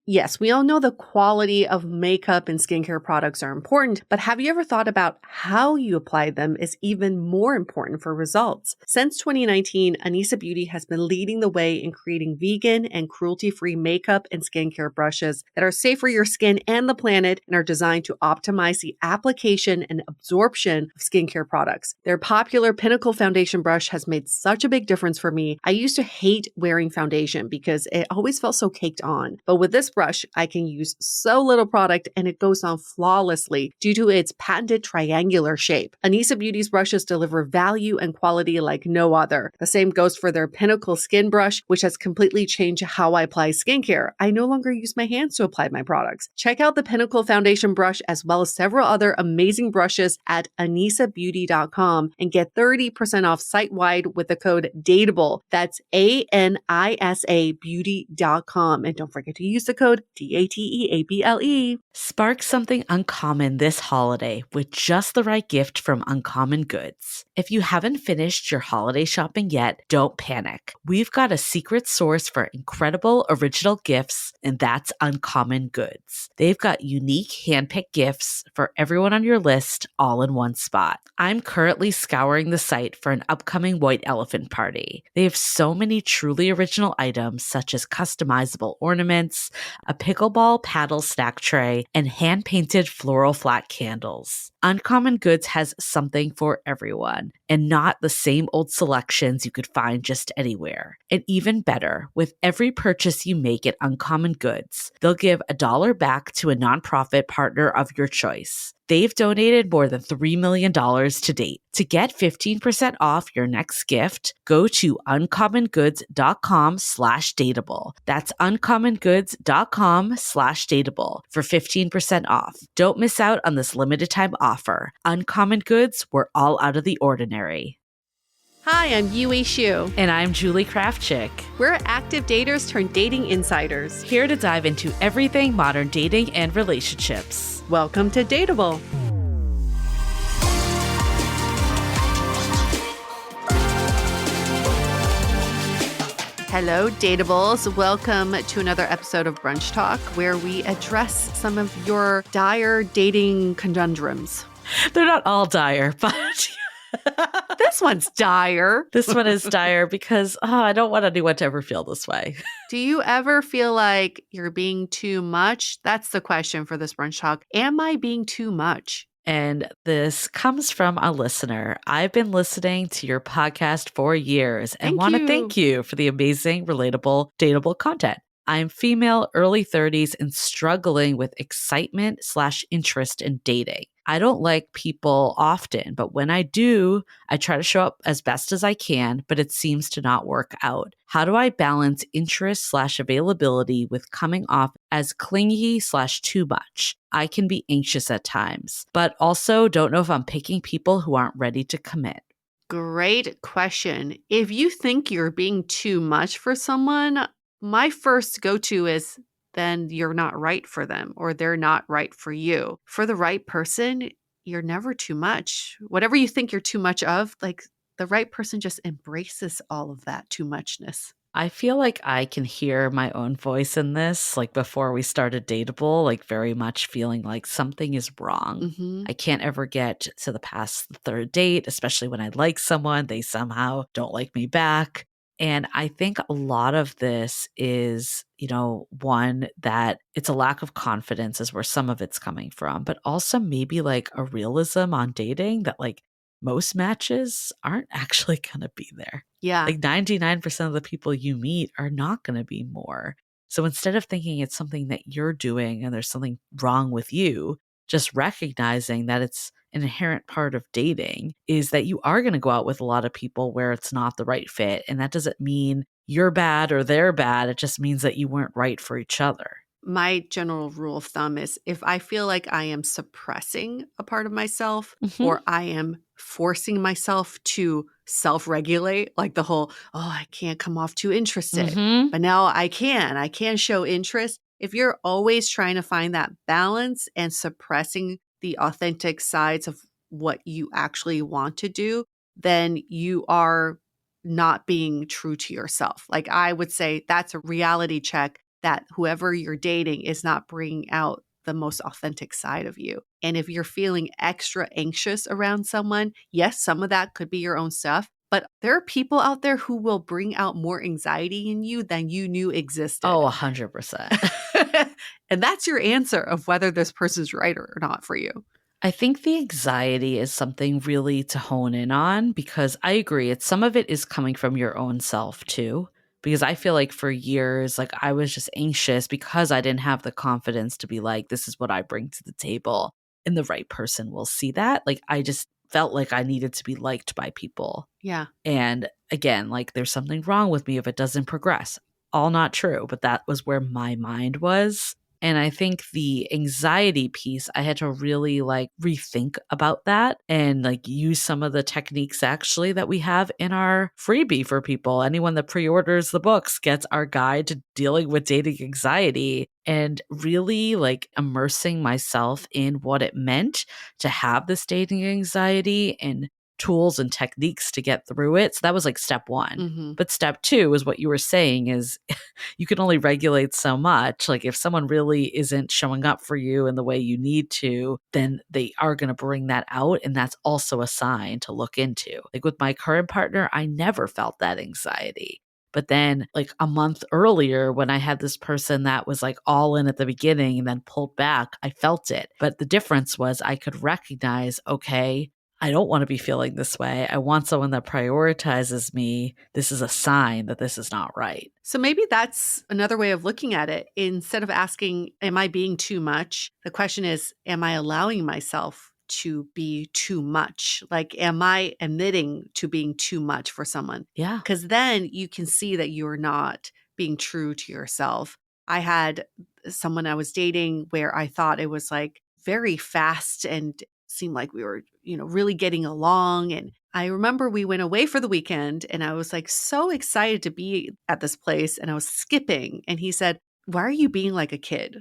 Yes, we all know the quality of makeup and skincare products are important, but have you ever thought about how you apply them is even more important for results? Since 2019, Anissa Beauty has been leading the way in creating vegan and cruelty-free makeup and skincare brushes that are safe for your skin and the planet and are designed to optimize the application and absorption of skincare products. Their popular Pinnacle Foundation brush has made such a big difference for me. I used to hate wearing foundation because it always felt so caked on, but with this brush, I can use so little product and it goes on flawlessly due to its patented triangular shape. Anissa Beauty's brushes deliver value and quality like no other. The same goes for their Pinnacle Skin Brush, which has completely changed how I apply skincare. I no longer use my hands to apply my products. Check out the Pinnacle Foundation brush as well as several other amazing brushes at anissabeauty.com and get 30% off site-wide with the code DATEABLE. That's ANISA beauty.com. And don't forget to use the code DATEABLE. Spark something uncommon this holiday with just the right gift from Uncommon Goods. If you haven't finished your holiday shopping yet, don't panic. We've got a secret source for incredible original gifts, and that's Uncommon Goods. They've got unique handpicked gifts for everyone on your list all in one spot. I'm currently scouring the site for an upcoming white elephant party. They have so many truly original items such as customizable ornaments, a pickleball paddle snack tray, and hand-painted floral flat candles. Uncommon Goods has something for everyone, and not the same old selections you could find just anywhere. And even better, with every purchase you make at Uncommon Goods, they'll give $1 back to a nonprofit partner of your choice. They've donated more than $3 million to date. To get 15% off your next gift, go to uncommongoods.com/dateable. That's uncommongoods.com/dateable for 15% off. Don't miss out on this limited time offer. Uncommon Goods, we're all out of the ordinary. Hi, I'm Yue Xu. And I'm Julie Krafchick. We're active daters turned dating insiders. Here to dive into everything modern dating and relationships. Welcome to Dateable. Hello, Dateables. Welcome to another episode of Brunch Talk, where we address some of your dire dating conundrums. They're not all dire, but... This one's dire. This one is dire because I don't want anyone to ever feel this way. Do you ever feel like you're being too much? That's the question for this Brunch Talk. Am I being too much? And this comes from a listener. I've been listening to your podcast for years and want to thank you for the amazing, relatable, dateable content. I'm female, early 30s, and struggling with excitement/interest in dating. I don't like people often, but when I do, I try to show up as best as I can, but it seems to not work out. How do I balance interest/availability with coming off as clingy/too much? I can be anxious at times, but also don't know if I'm picking people who aren't ready to commit. Great question. If you think you're being too much for someone, my first go-to is then you're not right for them or they're not right for you. For the right person, you're never too much. Whatever you think you're too much of, like the right person just embraces all of that too muchness. I feel like I can hear my own voice in this, like before we started Dateable, like very much feeling like something is wrong. Mm-hmm. I can't ever get to the past the third date, especially when I like someone, they somehow don't like me back. And I think a lot of this is, one, that it's a lack of confidence is where some of it's coming from, but also maybe like a realism on dating that like most matches aren't actually going to be there. Yeah. Like 99% of the people you meet are not going to be more. So instead of thinking it's something that you're doing and there's something wrong with you, just recognizing that it's an inherent part of dating is that you are going to go out with a lot of people where it's not the right fit. And that doesn't mean you're bad or they're bad. It just means that you weren't right for each other. My general rule of thumb is if I feel like I am suppressing a part of myself or I am forcing myself to self-regulate, like the whole, I can't come off too interested, but now I can show interest. If you're always trying to find that balance and suppressing the authentic sides of what you actually want to do, then you are not being true to yourself. Like I would say that's a reality check that whoever you're dating is not bringing out the most authentic side of you. And if you're feeling extra anxious around someone, yes, some of that could be your own stuff, but there are people out there who will bring out more anxiety in you than you knew existed. Oh, 100%. And that's your answer of whether this person's right or not for you. I think the anxiety is something really to hone in on because I agree. Some of it is coming from your own self too. Because I feel like for years, like I was just anxious because I didn't have the confidence to be like, this is what I bring to the table. And the right person will see that. Like I just felt like I needed to be liked by people. Yeah. And again, like there's something wrong with me if it doesn't progress. All not true, but that was where my mind was. And I think the anxiety piece, I had to really like rethink about that and like use some of the techniques actually that we have in our freebie for people. Anyone that pre-orders the books gets our guide to dealing with dating anxiety and really like immersing myself in what it meant to have this dating anxiety and tools and techniques to get through it. So that was like step one. Mm-hmm. But step two is what you were saying is you can only regulate so much. Like if someone really isn't showing up for you in the way you need to, then they are going to bring that out. And that's also a sign to look into. Like with my current partner, I never felt that anxiety. But then like a month earlier when I had this person that was like all in at the beginning and then pulled back, I felt it. But the difference was I could recognize, okay, I don't want to be feeling this way. I want someone that prioritizes me. This is a sign that this is not right. So maybe that's another way of looking at it. Instead of asking, am I being too much? The question is, am I allowing myself to be too much? Like, am I admitting to being too much for someone? Yeah. Because then you can see that you're not being true to yourself. I had someone I was dating where I thought it was like very fast and seemed like we were, really getting along. And I remember we went away for the weekend and I was like so excited to be at this place and I was skipping. And he said, why are you being like a kid?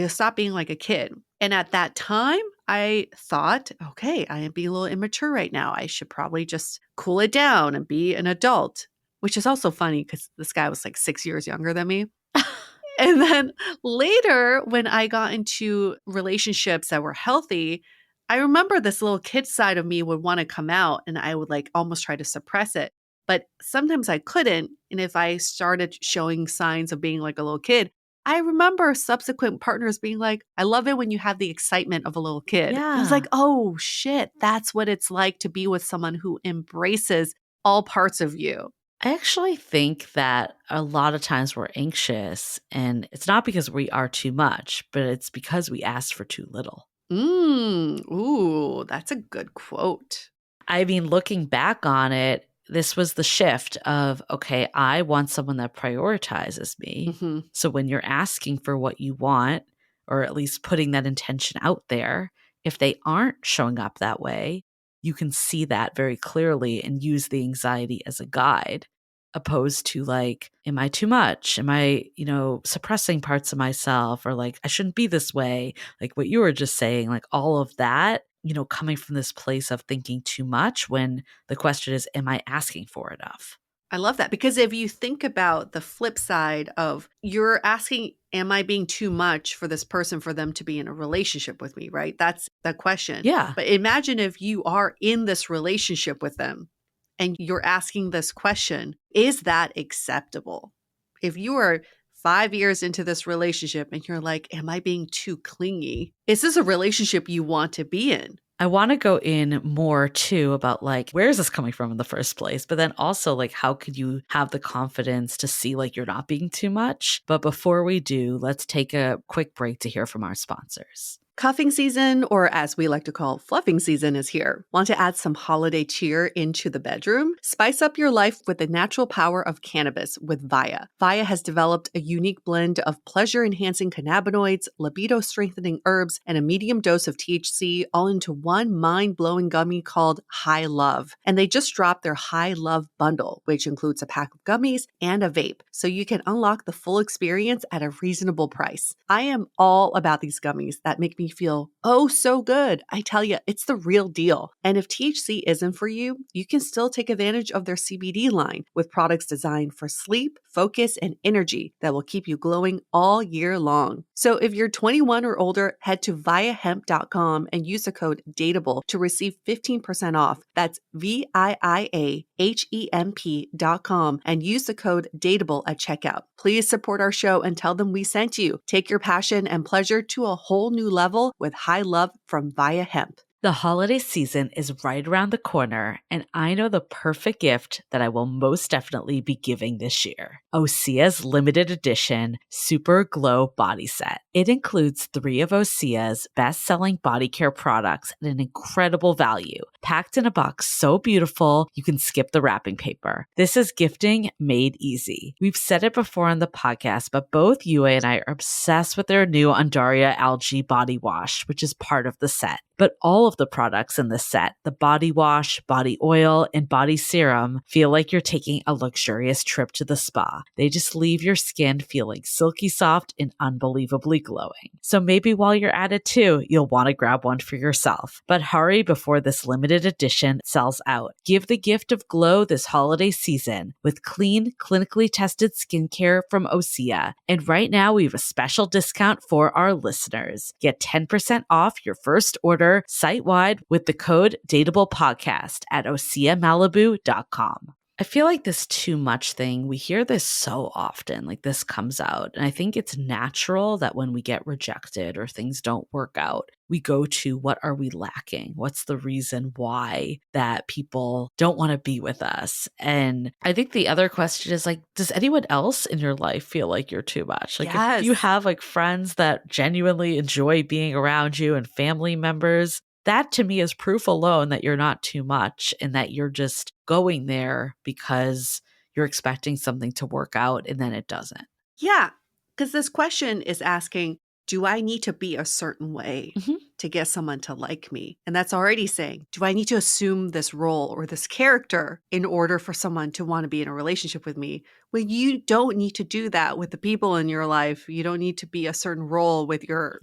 Stop being like a kid. And at that time, I thought, okay, I am being a little immature right now. I should probably just cool it down and be an adult, which is also funny because this guy was like 6 years younger than me. And then later, when I got into relationships that were healthy, I remember this little kid side of me would want to come out and I would like almost try to suppress it. But sometimes I couldn't. And if I started showing signs of being like a little kid, I remember subsequent partners being like, I love it when you have the excitement of a little kid. Yeah. I was like, oh shit, that's what it's like to be with someone who embraces all parts of you. I actually think that a lot of times we're anxious and it's not because we are too much, but it's because we asked for too little. Ooh, that's a good quote. I mean, looking back on it, this was the shift of, okay, I want someone that prioritizes me. Mm-hmm. So when you're asking for what you want, or at least putting that intention out there, if they aren't showing up that way, you can see that very clearly and use the anxiety as a guide, opposed to like, am I too much? Am I, suppressing parts of myself, or like, I shouldn't be this way? Like what you were just saying, like all of that, coming from this place of thinking too much when the question is, am I asking for enough? I love that because if you think about the flip side of you're asking, am I being too much for this person for them to be in a relationship with me, right? That's the question. Yeah. But imagine if you are in this relationship with them and you're asking this question, is that acceptable? If you are 5 years into this relationship and you're like, am I being too clingy? Is this a relationship you want to be in? I want to go in more too about like, where is this coming from in the first place? But then also like, how could you have the confidence to see like you're not being too much? But before we do, let's take a quick break to hear from our sponsors. Cuffing season, or as we like to call fluffing season, is here. Want to add some holiday cheer into the bedroom? Spice up your life with the natural power of cannabis with Via. Via has developed a unique blend of pleasure-enhancing cannabinoids, libido-strengthening herbs, and a medium dose of THC all into one mind-blowing gummy called High Love. And they just dropped their High Love bundle, which includes a pack of gummies and a vape, so you can unlock the full experience at a reasonable price. I am all about these gummies that make me me feel oh so good. I tell you, it's the real deal. And if THC isn't for you, you can still take advantage of their CBD line with products designed for sleep, focus, and energy that will keep you glowing all year long. So if you're 21 or older, head to viiahemp.com and use the code DATEABLE to receive 15% off. That's VIIAHEMP.com and use the code DATEABLE at checkout. Please support our show and tell them we sent you. Take your passion and pleasure to a whole new level with high love from Via Hemp. The holiday season is right around the corner, and I know the perfect gift that I will most definitely be giving this year. Osea's limited edition Super Glow Body Set. It includes 3 of Osea's best-selling body care products at an incredible value, packed in a box so beautiful you can skip the wrapping paper. This is gifting made easy. We've said it before on the podcast, but both Yue and I are obsessed with their new Undaria Algae Body Wash, which is part of the set. But all of the products in this set, the body wash, body oil, and body serum, feel like you're taking a luxurious trip to the spa. They just leave your skin feeling silky soft and unbelievably glowing. So maybe while you're at it too, you'll want to grab one for yourself. But hurry before this limited edition sells out. Give the gift of glow this holiday season with clean, clinically tested skincare from Osea. And right now we have a special discount for our listeners. Get 10% off your first order site-wide with the code DATEABLEPODCAST at OseaMalibu.com. I feel like this too much thing, we hear this so often, like this comes out. And I think it's natural that when we get rejected or things don't work out, we go to what are we lacking? What's the reason why that people don't want to be with us? And I think the other question is like, does anyone else in your life feel like you're too much? Like Yes. if you have like friends that genuinely enjoy being around you and family members, that to me is proof alone that you're not too much and that you're just going there because you're expecting something to work out and then it doesn't. Yeah, because this question is asking, do I need to be a certain way to get someone to like me? And that's already saying, do I need to assume this role or this character in order for someone to want to be in a relationship with me? Well, you don't need to do that with the people in your life. You don't need to be a certain role with your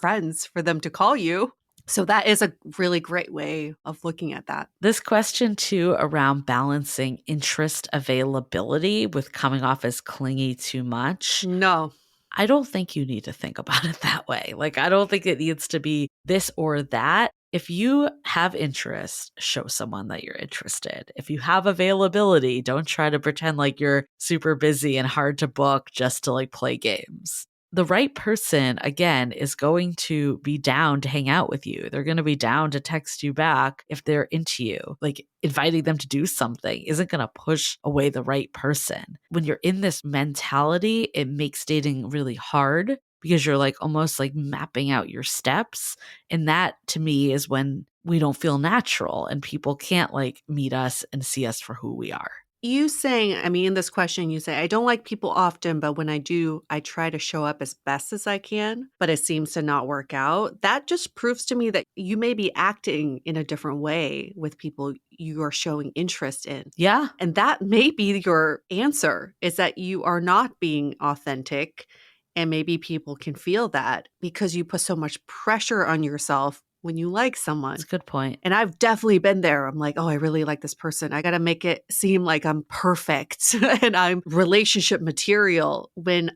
friends for them to call you. So that is a really great way of looking at that. This question too around balancing interest availability with coming off as clingy too much. No. I don't think you need to think about it that way. Like, I don't think it needs to be this or that. If you have interest, show someone that you're interested. If you have availability, don't try to pretend like you're super busy and hard to book just to like play games. The right person, again, is going to be down to hang out with you. They're going to be down to text you back if they're into you. Like inviting them to do something isn't going to push away the right person. When you're in this mentality, it makes dating really hard because you're like almost like mapping out your steps. And that to me is when we don't feel natural and people can't like meet us and see us for who we are. You saying, I mean, in this question, you say, I don't like people often, but when I do, I try to show up as best as I can, but it seems to not work out. That just proves to me that you may be acting in a different way with people you are showing interest in. Yeah. And that may be your answer, is that you are not being authentic. And maybe people can feel that because you put so much pressure on yourself when you like someone. That's a good point. And I've definitely been there. I'm like, oh, I really like this person. I got to make it seem like I'm perfect and I'm relationship material when,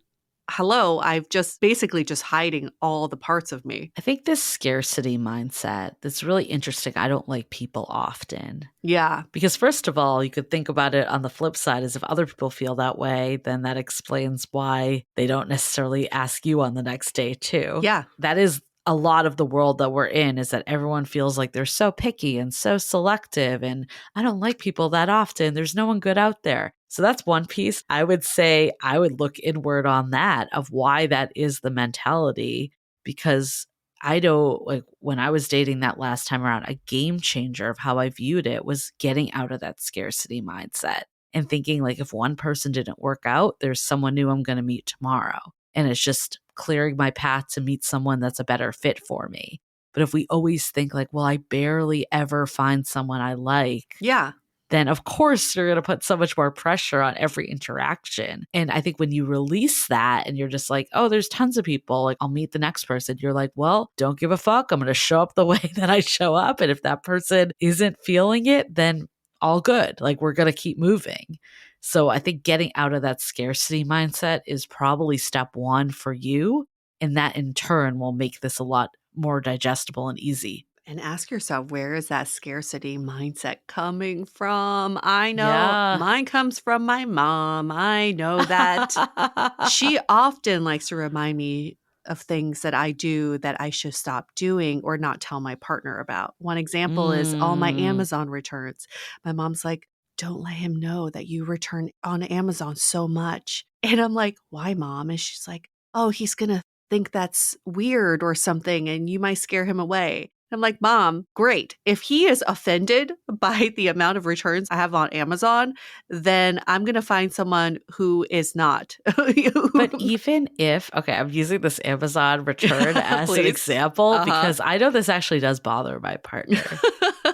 hello, I've just basically just hiding all the parts of me. I think this scarcity mindset, that's really interesting. I don't like people often. Yeah. Because first of all, you could think about it on the flip side is if other people feel that way, then that explains why they don't necessarily ask you on the next day too. Yeah. That is a lot of the world that we're in, is that everyone feels like they're so picky and so selective. And I don't like people that often. There's no one good out there. So that's one piece. I would say I would look inward on that of why that is the mentality, because I know like when I was dating that last time around, a game changer of how I viewed it was getting out of that scarcity mindset and thinking like if one person didn't work out, there's someone new I'm going to meet tomorrow. And it's just clearing my path to meet someone that's a better fit for me. But if we always think like, well, I barely ever find someone I like. Yeah. then of course you're going to put so much more pressure on every interaction. And I think when you release that and you're just like, oh, there's tons of people, like I'll meet the next person. You're like, well, don't give a fuck. I'm going to show up the way that I show up. And if that person isn't feeling it, then all good. Like we're going to keep moving. So I think getting out of that scarcity mindset is probably step one for you. And that in turn will make this a lot more digestible and easy. And ask yourself, where is that scarcity mindset coming from? I know Yeah. mine comes from my mom. I know that. She often likes to remind me of things that I do that I should stop doing or not tell my partner about. One example is all my Amazon returns. My mom's like, don't let him know that you return on Amazon so much. And I'm like, why, Mom? And she's like, oh, he's going to think that's weird or something and you might scare him away. I'm like, Mom, great. If he is offended by the amount of returns I have on Amazon, then I'm going to find someone who is not. But even if, okay, I'm using this Amazon return as an example because I know this actually does bother my partner.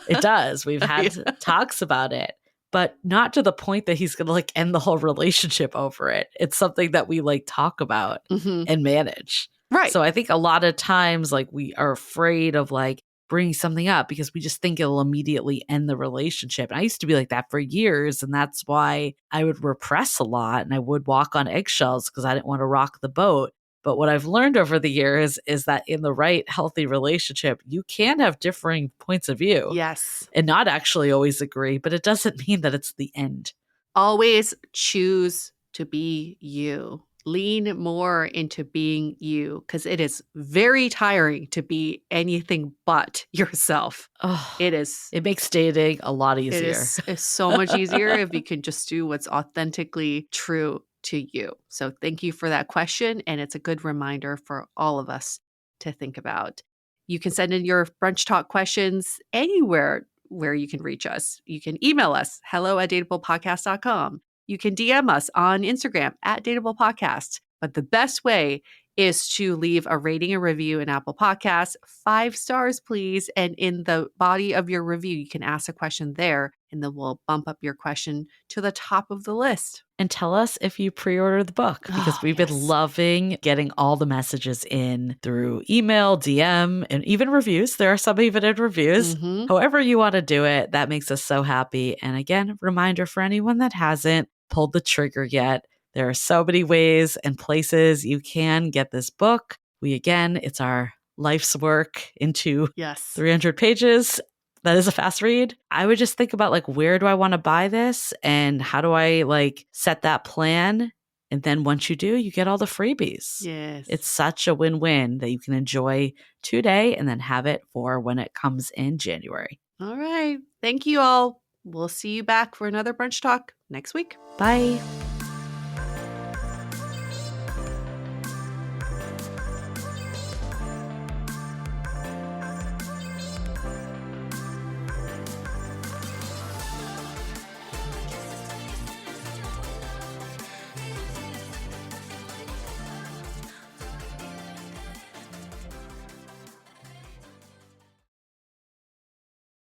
It does. We've had talks about it, but not to the point that he's going to like end the whole relationship over it. It's something that we like talk about and manage. Right. So I think a lot of times like we are afraid of like bringing something up because we just think it'll immediately end the relationship. And I used to be like that for years. And that's why I would repress a lot and I would walk on eggshells because I didn't want to rock the boat. But what I've learned over the years is that in the right healthy relationship, you can have differing points of view. Yes. And not actually always agree, but it doesn't mean that it's the end. Always choose to be you. Lean more into being you because it is very tiring to be anything but yourself. Oh, it is. It makes dating a lot easier. It's so much easier if you can just do what's authentically true to you. So thank you for that question. And it's a good reminder for all of us to think about. You can send in your Brunch Talk questions anywhere where you can reach us. You can email us, hello@dateablepodcast.com. You can DM us on Instagram @dateablepodcast. But the best way is to leave a rating and review in Apple Podcasts. 5 stars, please. And in the body of your review, you can ask a question there, and then we'll bump up your question to the top of the list. And tell us if you pre-ordered the book because we've been loving getting all the messages in through email, DM, and even reviews. There are some even in reviews. However you want to do it, that makes us so happy. And again, reminder for anyone that hasn't pulled the trigger yet, there are so many ways and places you can get this book. It's our life's work into 300 pages. That is a fast read. I would just think about like, where do I want to buy this? And how do I like set that plan? And then once you do, you get all the freebies. Yes. It's such a win-win that you can enjoy today and then have it for when it comes in January. All right. Thank you all. We'll see you back for another Brunch Talk next week. Bye.